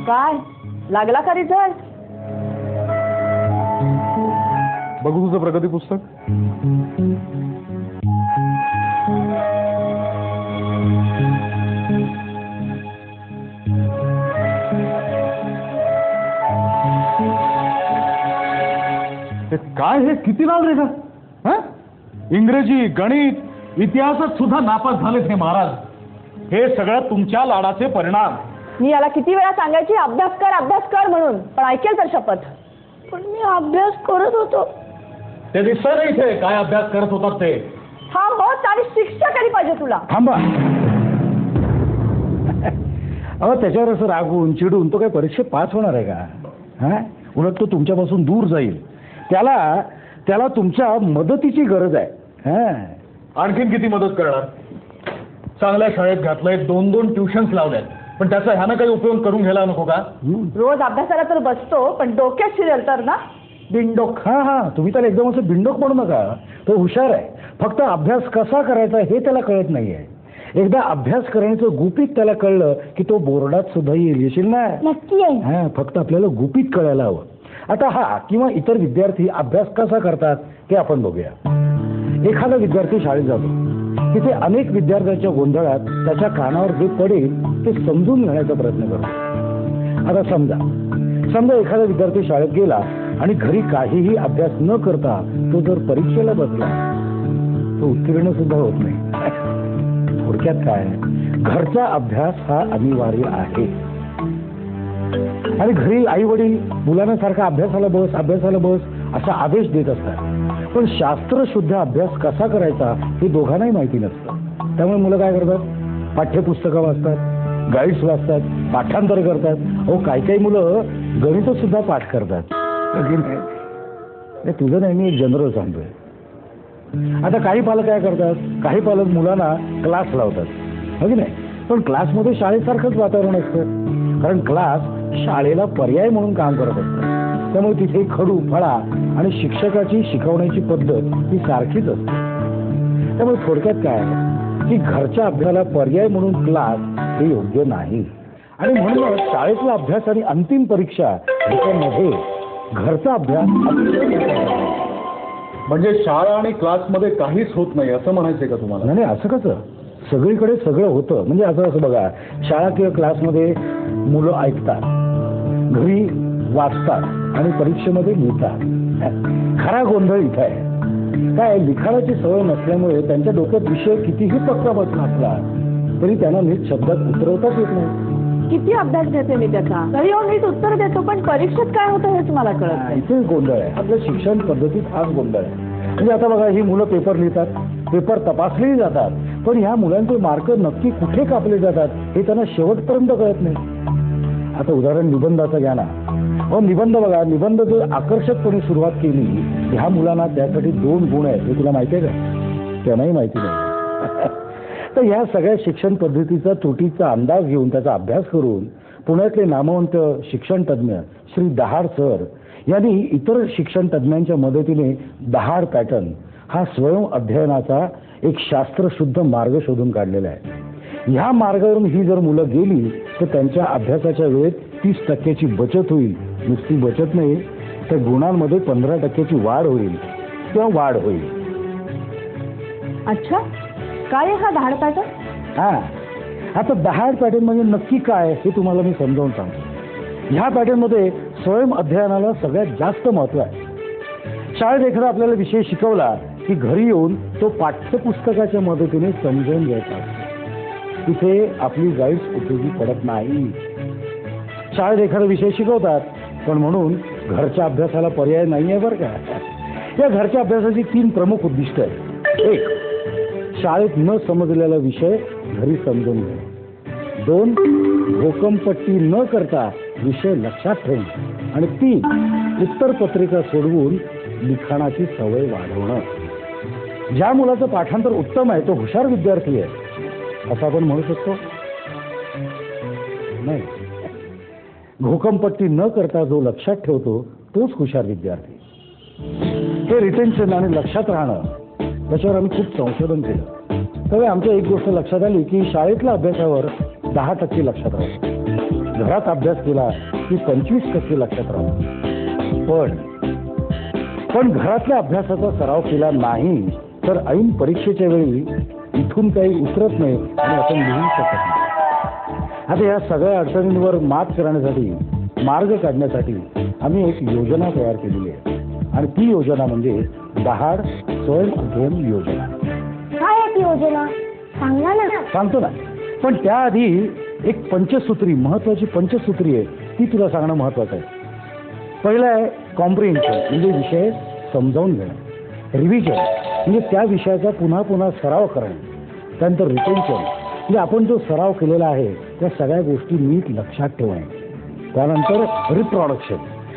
काय लागला का रिझल्ट? बघू तुझं प्रगती पुस्तक. हे काय, हे किती लाल रे का? इंग्रजी, गणित, इतिहासात सुद्धा नापास झालेत हे महाराज. हे सगळं तुमच्या लाडाचे परिणाम. मी याला किती वेळा सांगायची अभ्यास कर म्हणून, पण ऐकेल तर शपथ. पण मी अभ्यास करत होतो. ते दिसतंय ना इथे काय अभ्यास करत होतात ते. थांबत आणि शिक्षा कधी पाहिजे तुला? थांबा. अहो त्याच्यावर असं रागून चिडून तो काय परीक्षेत पास होणार आहे का? हा, उलट तो तुमच्यापासून दूर जाईल. त्याला तुमच्या मदतीची गरज आहे. हा, आणखीन किती मदत करणार? चांगल्या शाळेत घातलंय, 2-2 ट्युशन्स लावल्यात, पण त्याचा ह्यानं काही उपयोग करून घ्यायला नको का? रोज अभ्यासाला तर बसतो, पण डोक्यात शिरेल तर ना बिंडोक. हा, तुम्ही त्याला एकदम असं बिंडोक म्हणू नका. तो हुशार आहे, फक्त अभ्यास कसा करायचा हे त्याला कळत नाहीये. एकदा अभ्यास करण्याचं गुपित त्याला कळलं की तो बोर्डात सुद्धा येशील ना. नक्की आहे. हा, फक्त आपल्याला गुपित कळायला हवं. आता हा किंवा इतर विद्यार्थी अभ्यास कसा करतात ते आपण बघूया. एखादा विद्यार्थी शाळेत जातो, तिथे अनेक विद्यार्थ्यांच्या गोंधळात त्याच्या कानावर जे पडेल ते समजून घेण्याचा प्रयत्न करतो. आता समजा एखादा विद्यार्थी शाळेत गेला आणि घरी काहीही अभ्यास न करता तो जर परीक्षेला बसला, तो उत्तीर्ण सुद्धा होत नाही. थोडक्यात काय, घरचा अभ्यास हा अनिवार्य आहे. आणि घरी आई वडील मुलांना सारखा अभ्यासाला बस असा आदेश देत असतात, पण शास्त्रशुद्ध अभ्यास कसा करायचा हे दोघांनाही माहिती नसतं. त्यामुळे मुलं काय करतात? पाठ्यपुस्तकं वाचतात, गाईड्स वाचतात, पाठांतर करतात. काही मुलं गणित सुद्धा पाठ करतात. तुझं नाही, मी एक जनरल सांगतोय. आता काही पालक काय करतात, काही पालक मुलांना क्लास लावतात, हो की नाही? पण क्लासमध्ये शाळेसारखंच वातावरण असतं, कारण क्लास शाळेला पर्याय म्हणून काम करत असतं. त्यामुळे तिथे खडू फळा आणि शिक्षकाची शिकवण्याची पद्धत ही सारखीच असते. त्यामुळे थोडक्यात काय की घरच्या अभ्यासाला पर्याय म्हणून क्लास हे योग्य नाही. आणि म्हणूनच शाळेतला अभ्यास आणि अंतिम परीक्षा ह्याच्यामध्ये घरचा अभ्यास. म्हणजे शाळा आणि क्लासमध्ये काहीच होत नाही असं म्हणायचंय का तुम्हाला? नाही, असं कसं? सगळीकडे सगळं होतं. म्हणजे असं बघा, शाळा किंवा क्लासमध्ये मुलं ऐकतात, घरी वाचतात आणि परीक्षेमध्ये लिहितात. खरा गोंधळ इथं आहे. काय, लिखाणाची सवय नसल्यामुळे त्यांच्या डोक्यात विषय कितीही पक्का बसला असला तरी त्यांना नीट शब्दात उतरवताच येत नाही. किती अभ्यास घेते मी त्याचा, तरी नीट उत्तर देतो, पण परीक्षेत काय होतं हेच मला कळत नाही. इथेच गोंधळ आहे. आपल्या शिक्षण पद्धतीत हाच गोंधळ आहे. म्हणजे आता बघा, ही मुलं पेपर लिहितात, पेपर तपासलेही जातात, पण ह्या मुलांचे मार्क नक्की कुठे कापले जातात हे त्यांना शेवटपर्यंत कळत नाही. आता उदाहरण निबंधाचं घ्या ना. निबंध बघा, निबंध जर आकर्षकपणे सुरुवात केली, ह्या मुलांना त्यासाठी 2 गुण आहेत हे तुला माहिती आहे का? त्यांनाही माहिती नाही. तर ह्या सगळ्या शिक्षण पद्धतीचा त्रुटीचा अंदाज घेऊन त्याचा अभ्यास करून पुण्यातले नामवंत शिक्षण तज्ज्ञ श्री दहाड सर यांनी इतर शिक्षण तज्ज्ञांच्या मदतीने दहाड पॅटर्न हा स्वयं अध्ययनाचा एक शास्त्रशुद्ध मार्ग शोधून काढलेला आहे. ह्या मार्गावरून ही जर मुलं गेली तर त्यांच्या अभ्यासाच्या वेळेत 30% बचत होईल. नुसती बचत नाही, तर गुणांमध्ये 15% वाढ होईल. अच्छा, काय हा दहाड पॅटर्न? हा, आता दहाड पॅटर्न म्हणजे नक्की काय हे तुम्हाला मी समजावून सांगतो. ह्या पॅटर्नमध्ये स्वयं अध्ययनाला सगळ्यात जास्त महत्व आहे. शाळेत एखादा आपल्याला विषय शिकवला की घरी येऊन तो पाठ्यपुस्तकाच्या मदतीने समजावून घ्यायचा. तिथे आपली गाईड्स उपयोगी पडत नाही. शाळेत एखादा विषय शिकवतात, पण म्हणून घरच्या अभ्यासाला पर्याय नाही आहे बरं का. या घरच्या अभ्यासाची 3 प्रमुख उद्दिष्ट आहेत. 1, शाळेत न समजलेला विषय घरी समजून घेणे. 2, भोकमपट्टी न करता विषय लक्षात ठेवणे. आणि 3, उत्तरपत्रिका सोडवून लिखाणाची सवय वाढवणं. ज्या मुलाचं पाठांतर उत्तम आहे तो हुशार विद्यार्थी आहे असं आपण म्हणू शकतो? नाही. भोकमपट्टी न करता जो लक्षात ठेवतो तोच हुशार विद्यार्थी. हे रिटेन्शन आणि लक्षात राहणं त्याच्यावर आम्ही खूप संशोधन केलं. त्यामुळे आमच्या एक गोष्ट लक्षात आली की शाळेतल्या अभ्यासावर 10% लक्षात राहतो. घरात अभ्यास केला की 25% लक्षात राहतो. पण घरातल्या अभ्यासाचा सराव केला नाही तर ऐन परीक्षेच्या वेळी इथून काही उतरत नाही आणि आपण लिहू शकत नाही. आता या सगळ्या अडचणींवर मात करण्यासाठी, मार्ग काढण्यासाठी आम्ही एक योजना तयार केलेली आहे आणि ती योजना म्हणजे दहाड स्वयं अध्ययन योजना. काय आहे ती योजना? सांगा ना. सांगतो ना, पण त्याआधी एक पंचसूत्री, महत्वाची पंचसूत्री आहे, ती तुला सांगणं महत्वाचं आहे. पहिलं आहे कॉम्प्रिहेन्शन, म्हणजे विषय समजावून घेणं. रिव्हिजन म्हणजे त्या विषयाचा पुन्हा पुन्हा सराव करणे. त्यानंतर रिटेन्शन म्हणजे आपण जो सराव केलेला आहे त्या सगळ्या गोष्टी नीट लक्षात ठेवणे. त्यानंतर रिप्रोडक्शन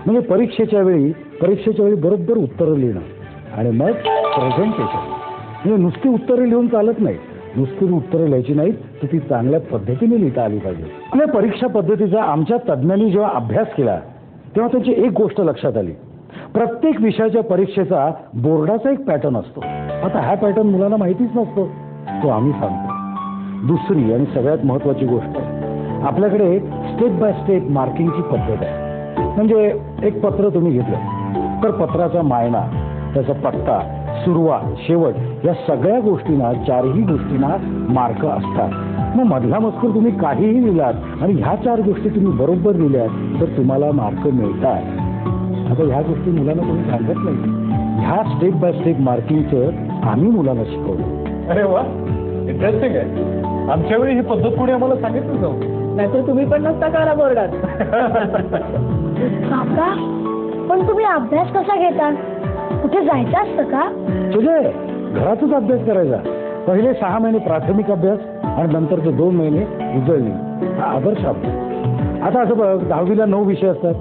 म्हणजे परीक्षेच्या वेळी बरोबर उत्तरं लिहिणं. आणि मग प्रेझेंटेशन म्हणजे नुसती उत्तरं लिहून चालत नाही. नुसती उत्तरं लिहायची नाहीत तर ती चांगल्या पद्धतीने लिहिता आली पाहिजे. आपल्या परीक्षा पद्धतीचा आमच्या तज्ज्ञांनी जेव्हा अभ्यास केला तेव्हा त्यांची एक गोष्ट लक्षात आली. प्रत्येक विषयाच्या परीक्षेचा बोर्डाचा एक पॅटर्न असतो. आता हा पॅटर्न मुलांना माहितीच नसतो, तो आम्ही सांगतो. दुसरी आणि सगळ्यात महत्वाची गोष्ट, आपल्याकडे स्टेप बाय स्टेप मार्किंगची पद्धत आहे. म्हणजे एक पत्र तुम्ही घेतलं तर पत्राचा मायना, त्याचा पत्ता, सुरुवात, शेवट या सगळ्या गोष्टींना, चारही गोष्टींना मार्क असतात. मग मधला मजकूर तुम्ही काहीही लिहिलात आणि ह्या 4 गोष्टी तुम्ही बरोबर लिहिल्यात तर तुम्हाला मार्क मिळतात. आता ह्या गोष्टी मुलांना कोणी सांगत नाही. ह्या स्टेप बाय स्टेप मार्किंगचं आम्ही मुलांना शिकवलं. अरे वा, इंटरेस्टिंग आहे. आमच्या वेळी ही पद्धत कोणी आम्हाला सांगितलं जाऊ, नाहीतर तुम्ही पण नसता करा बोर्डात. काका, पण तुम्ही अभ्यास कसा घेता? कुठे जायचं असतं का? तुझे घरातच अभ्यास करायचा. पहिले 6 महिने प्राथमिक अभ्यास आणि नंतरचे 2 महिने उजळणी, हा आदर्श अभ्यास. आता असं बघ, 10वीला 9 विषय असतात.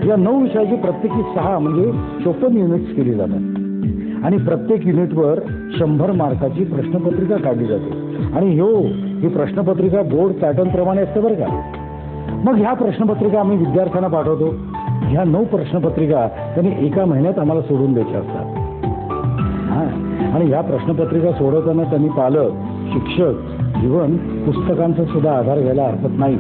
या 9 विषयाची प्रत्येकी 6 म्हणजे 54 युनिट्स केली जातात आणि प्रत्येक युनिटवर 100 मार्काची प्रश्नपत्रिका काढली जाते. आणि ही प्रश्नपत्रिका बोर्ड पॅटर्न प्रमाणे असते बरं का. मग ह्या प्रश्नपत्रिका आम्ही विद्यार्थ्यांना पाठवतो. ह्या 9 प्रश्नपत्रिका त्यांनी एका महिन्यात आम्हाला सोडून द्यायच्या असतात. आणि ह्या प्रश्नपत्रिका सोडवताना त्यांनी पालक, शिक्षक, इव्हन पुस्तकांचा सुद्धा आधार घ्यायला हरकत नाही.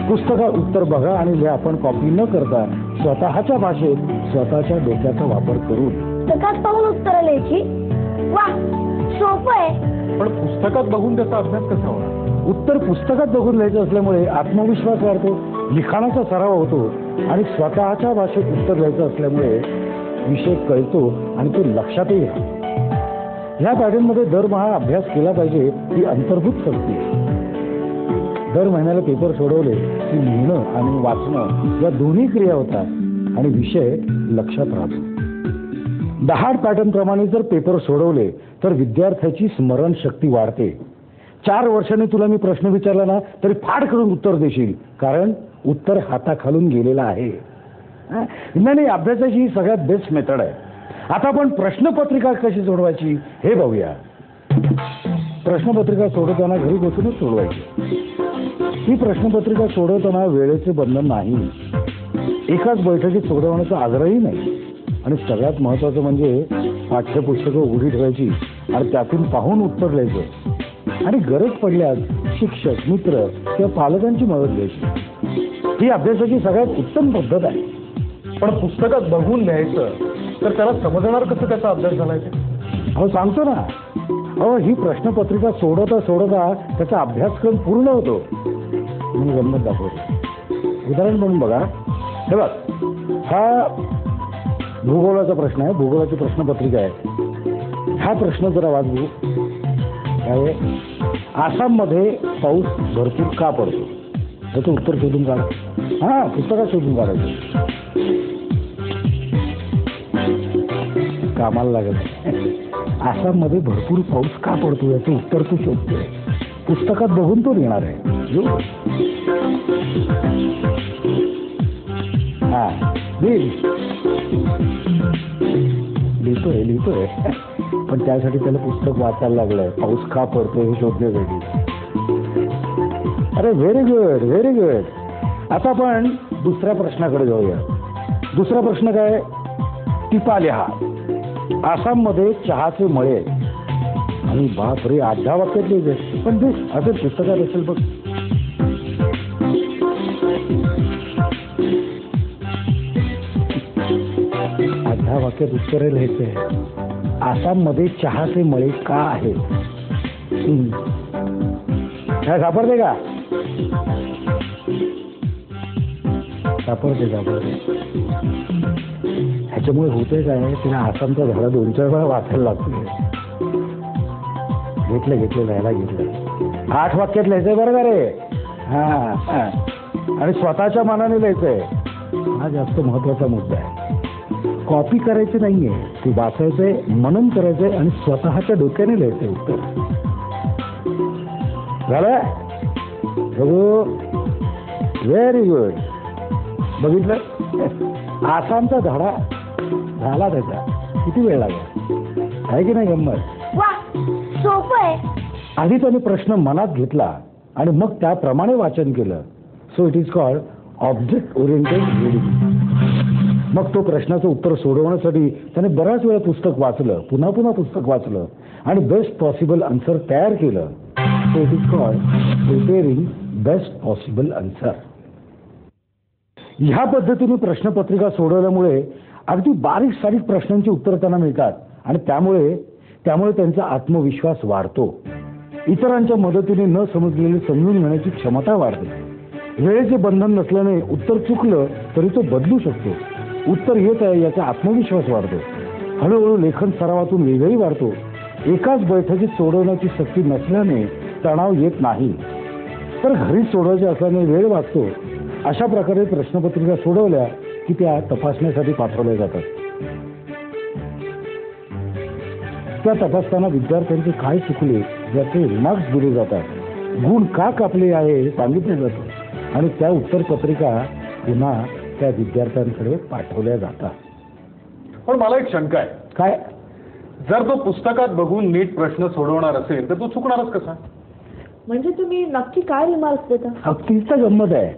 पुस्तकात उत्तर बघा आणि लिहा, आपण कॉपी न करता स्वतःच्या भाषेत स्वतःच्या डोक्याचा वापर करून. पुस्तकात पाहून उत्तरं लिहायची? वा, सोपं आहे. पण पुस्तकात बघून त्याचा अभ्यास कसा होणार? उत्तर पुस्तकात बघून लिहायचं असल्यामुळे आत्मविश्वास वाढतो, लिखाणाचा सराव होतो आणि स्वतःच्या भाषेत उत्तर लिहायचं असल्यामुळे विषय कळतो आणि तो लक्षातही राहतो. ह्या पॅटर्नमध्ये दरमहा अभ्यास केला पाहिजे ही अंतर्भूत सक्ती. दर महिन्याला पेपर सोडवले की लिहिणं आणि वाचणं या दोन्ही क्रिया होतात आणि विषय लक्षात राहतो. दहाड पॅटर्न प्रमाणे जर पेपर सोडवले तर विद्यार्थ्याची स्मरणशक्ती वाढते. 4 वर्षांनी तुला मी प्रश्न विचारला ना तरी फाड करून उत्तर देशील, कारण उत्तर हाताखालून गेलेलं आहे. नाही, अभ्यासाची ही सगळ्यात बेस्ट मेथड आहे. आता आपण प्रश्नपत्रिका कशी सोडवायची हे बघूया. प्रश्नपत्रिका सोडवताना घरी बसूनच सोडवायची. ही प्रश्नपत्रिका सोडवताना वेळेचे बंधन नाही, एकाच बैठकीत सोडवण्याचा आग्रहही नाही. आणि सगळ्यात महत्वाचं म्हणजे पाठ्यपुस्तकं उघडी ठेवायची आणि त्यातून पाहून उत्तर लिहायचं आणि गरज पडल्यास शिक्षक, मित्र किंवा पालकांची मदत घ्यायची. ही अभ्यासाची सगळ्यात उत्तम पद्धत आहे. पण पुस्तकात बघून लिहायचं तर त्याला समजणार कसं त्याचा अभ्यास झालाय? अहो सांगतो ना, ही प्रश्नपत्रिका सोडवता त्याचा अभ्यासक्रम पूर्ण होतो. मी गंमत दाखवतो. उदाहरण म्हणून बघा, हे बघ, हा भूगोलाचा प्रश्न आहे, भूगोलाची प्रश्नपत्रिका आहे. हा प्रश्न जरा वाचू. काय, आसाममध्ये पाऊस भरपूर का पडतो? त्याचं उत्तर शोधून काढा. पुस्तकात शोधून काढायचं, कामाला लागत. आसाममध्ये भरपूर पाऊस का पडतो याचं उत्तर तू शोधतोय, पुस्तकात बघून तो लिहिणार आहे. लिहितोय पण त्यासाठी त्याला पुस्तक वाचायला लागलंय, पाऊस का पडतो हे शोधण्यासाठी. अरे व्हेरी गुड. आता आपण दुसऱ्या प्रश्नाकडे जाऊया. दुसरा प्रश्न काय? टिपा लिहा. आसाममध्ये चहाचे मळे आणि बापरे 8-10 वाक्यात लिहायचे, पण ते असं पुस्तकात असेल बघ. वाक्यात उत्तरे लिहायचंय. आसाममध्ये चहाचे मळे का आहेत? काय सापडते का? सापडते. ह्याच्यामुळे होतंय काय, तिला आसामचा धडा 2-4 वेळा वाचायला लागतोय. घेतलं लिहायला घेतलं. 8 वाक्यात लिहायचंय बरं का रे. हा, आणि स्वतःच्या मनाने लिहायचंय. हा जास्त महत्वाचा मुद्दा आहे. कॉपी करायची नाहीये, ती वाचायचंय, मनन करायचंय आणि स्वतःच्या डोक्याने लिहायचंय उत्तर. झालं बघू. Very good. बघितलं, आसामचा धडा झाला त्याचा. किती वेळ लागला आहे की नाही? गंमत. वा, सोपं आहे. आधी त्याने प्रश्न मनात घेतला आणि मग त्याप्रमाणे वाचन केलं. So it is called object oriented reading. मग तो प्रश्नाचं उत्तर सोडवण्यासाठी त्याने बराच वेळा पुस्तक वाचलं, पुन्हा पुस्तक वाचलं आणि बेस्ट पॉसिबल आन्सर तयार केलं. So it is called preparing best possible answer. ह्या पद्धतीने प्रश्नपत्रिका सोडवल्यामुळे अगदी बारीक सारीक प्रश्नांची उत्तर त्यांना मिळतात आणि त्यामुळे त्यांचा आत्मविश्वास वाढतो. इतरांच्या मदतीने न समजलेले समजून घेण्याची क्षमता वाढते. वेळेचे बंधन नसल्याने उत्तर चुकलं तरी तो बदलू शकतो. उत्तर येत आहे याचा आत्मविश्वास वाढतो. हळूहळू लेखन सरावातून वेगही वाढतो. एकाच बैठकीत सोडवण्याची शक्ती नसल्याने तणाव येत नाही, तर घरीच सोडवायचे असल्याने वेळ वाचतो. अशा प्रकारे प्रश्नपत्रिका सोडवल्या की त्या तपासण्यासाठी पाठवल्या जातात. त्या तपासताना विद्यार्थ्यांचे काय चुकले याचे रिमार्क्स दिले जातात. गुण का कापले आहे हे सांगितले जाते आणि त्या उत्तरपत्रिका पुन्हा त्या विद्यार्थ्यांकडे पाठवल्या जातात. पण मला एक शंका आहे. काय? जर तो पुस्तकात बघून नीट प्रश्न सोडवणार असेल तर तो चुकणारच कसा? म्हणजे तुम्ही नक्की काय रिमार्क्स देता? अगदीच गंमत आहे.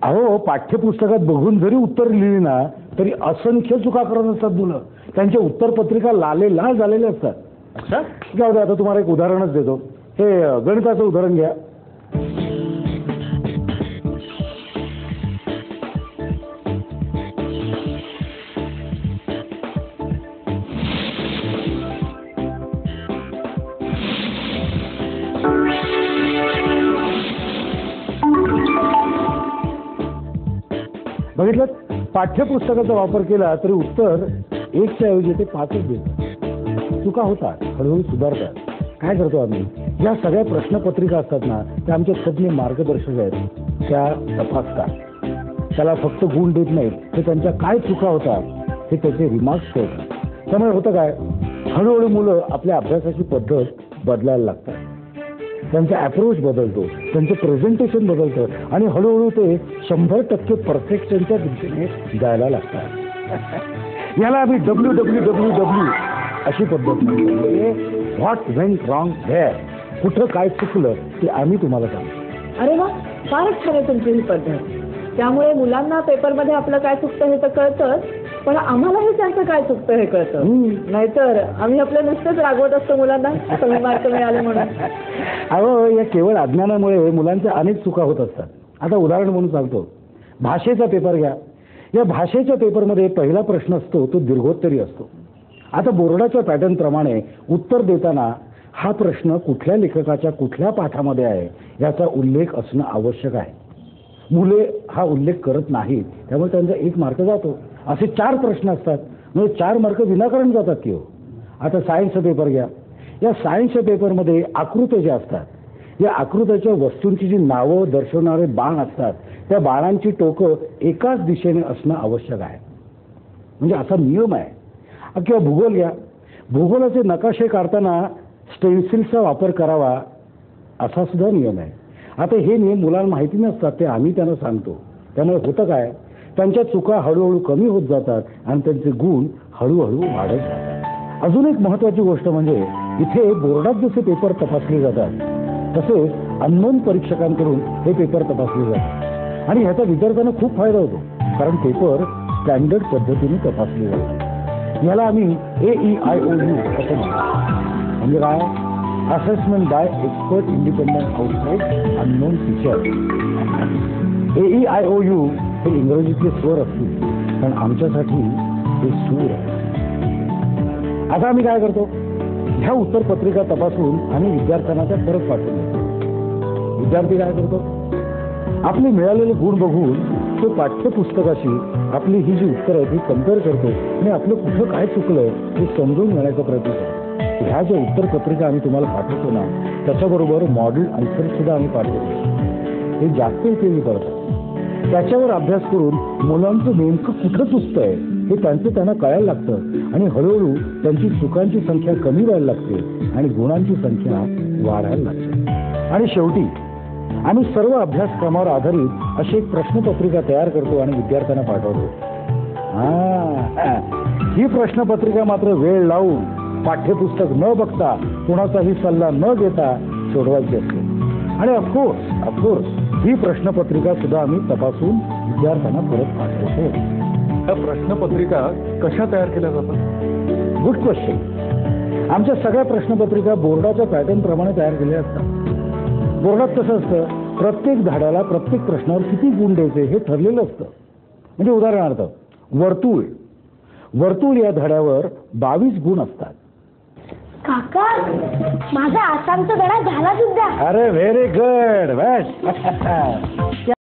अहो, पाठ्यपुस्तकात बघून जरी उत्तर लिहिली ना तरी असंख्य चुका करत असतात मुलं. त्यांच्या उत्तरपत्रिका लाल झालेल्या असतात. अच्छा, जाऊ दे, आता तुम्हाला एक उदाहरणच देतो. हे गणिताचं उदाहरण घ्या. बघितलं, पाठ्यपुस्तकाचा वापर केला तरी उत्तर 1च्या ऐवजी ते 5च देतात. चुका होतात, हळूहळू सुधारतात. काय करतो आम्ही? या सगळ्या प्रश्नपत्रिका असतात ना, त्या आमचे तज्ज्ञ मार्गदर्शक आहेत, त्या तपासतात. त्याला फक्त गुण देत नाहीत, ते त्यांच्या काय चुका होतात हे त्याचे रिमार्क्स करतात. त्यामुळे होतं काय, हळूहळू मुलं आपल्या अभ्यासाची पद्धत बदलायला लागतात. त्यांचा अप्रोच बदलतो, त्यांचं प्रेझेंटेशन बदलतं आणि हळूहळू ते 100% परफेक्शनच्या दिशेने जायला लागतात. याला आम्ही WWW अशी पद्धत म्हणतो. म्हणजे व्हॉट वेंट रॉंग देअर. कुठं काय चुकलं ते आम्ही तुम्हाला सांगतो. अरे वा, फारच छान आहे तुमची ही पद्धत. त्यामुळे मुलांना पेपरमध्ये आपलं काय चुकतं हे तर कळतंच, पण आम्हालाही त्यांचं काय चुकतं हे कळतं. नाहीतर आम्ही आपलं नुसतंच रागवत असतो मुलांना कमी मार्क मिळाले म्हणून. अहो, या केवळ अज्ञानामुळे मुलांच्या अनेक चुका होत असतात. आता उदाहरण म्हणून सांगतो. भाषेचा पेपर घ्या. या भाषेच्या पेपरमध्ये पहिला प्रश्न असतो तो दीर्घोत्तरी असतो. आता बोर्डाच्या पॅटर्न प्रमाणे उत्तर देताना हा प्रश्न कुठल्या लेखकाच्या कुठल्या पाठामध्ये आहे याचा उल्लेख असणं आवश्यक आहे. मुले हा उल्लेख करत नाहीत, त्यामुळे त्यांचा 1 मार्क जातो. असे 4 प्रश्न असतात, म्हणजे 4 मार्क विनाकारण जातात की हो. आता सायन्सचा पेपर घ्या. या सायन्सच्या पेपरमध्ये आकृत्या ज्या असतात, या आकृत्याच्या वस्तूंची जी नावं दर्शवणारे बाण असतात, त्या बाणांची टोकं एकाच दिशेने असणं आवश्यक आहे. म्हणजे असा नियम आहे. किंवा भूगोल घ्या. भूगोलाचे नकाशे काढताना स्टेन्सिल्सचा वापर करावा असा सुद्धा नियम आहे. आता हे नियम मुलांना माहिती नसतात, ते आम्ही त्यांना सांगतो. त्यामुळे होतं काय, त्यांच्या चुका हळूहळू कमी होत जातात आणि त्यांचे गुण हळूहळू वाढत जातात. अजून एक महत्त्वाची गोष्ट म्हणजे इथे बोर्डात जसे पेपर तपासले जातात तसेच अननोन परीक्षकांकडून हे पेपर तपासले जातात आणि ह्याचा विद्यार्थ्यांना खूप फायदा होतो, कारण पेपर स्टँडर्ड पद्धतीने तपासले जातात. याला आम्ही AEIOU असं म्हणतो. म्हणजे काय? Assessment bye expert independent outside unknown teacher. AEIOU हे इंग्रजीतले स्वर असतील, पण आमच्यासाठी हे सूर आहे. आता आम्ही काय करतो, ह्या उत्तरपत्रिका तपासून आम्ही विद्यार्थ्यांना त्या परत पाठवून देतो. विद्यार्थी काय करतो, आपले मिळालेले गुण बघून तो पाठ्यपुस्तकाशी आपली ही जी उत्तरं आहेत ही कम्पेअर करतो आणि आपलं कुठं काय चुकलंय हे समजून घेण्याचा प्रयत्न करतो. ह्या ज्या उत्तरपत्रिका आम्ही तुम्हाला पाठवतो ना, त्याच्याबरोबर मॉडेल आन्सर सुद्धा आम्ही पाठवतो. हे जास्त उपयोगी पडतात. त्याच्यावर अभ्यास करून मुलांचं नेमकं कुठं चुकतंय हे त्यांना कळायला लागतं आणि हळूहळू त्यांची चुकांची संख्या कमी व्हायला लागते आणि गुणांची संख्या वाढायला लागते. आणि शेवटी आम्ही सर्व अभ्यासक्रमावर आधारित अशी एक प्रश्नपत्रिका तयार करतो आणि विद्यार्थ्यांना पाठवतो. ही प्रश्नपत्रिका मात्र वेळ लावून पाठ्यपुस्तक न बघता कोणाचाही सल्ला न घेता सोडवायची असते. आणि ऑफकोर्स ही प्रश्नपत्रिका सुद्धा आम्ही तपासून विद्यार्थ्यांना परत पाठवतो. त्या प्रश्नपत्रिका कशा तयार केल्या जातात? Good question. आमच्या सगळ्या प्रश्नपत्रिका बोर्डाच्या पॅटर्न प्रमाणे तयार केलेल्या असतात. बोर्डात कसं असतं, प्रत्येक धड्याला प्रत्येक प्रश्नावर किती गुण द्यायचे हे ठरलेलं असतं. म्हणजे उदाहरणार्थ वर्तुळ या धड्यावर 22 गुण असतात. काका, माझा आसामचा धडा झाला सुद्धा. अरे व्हेरी गुड.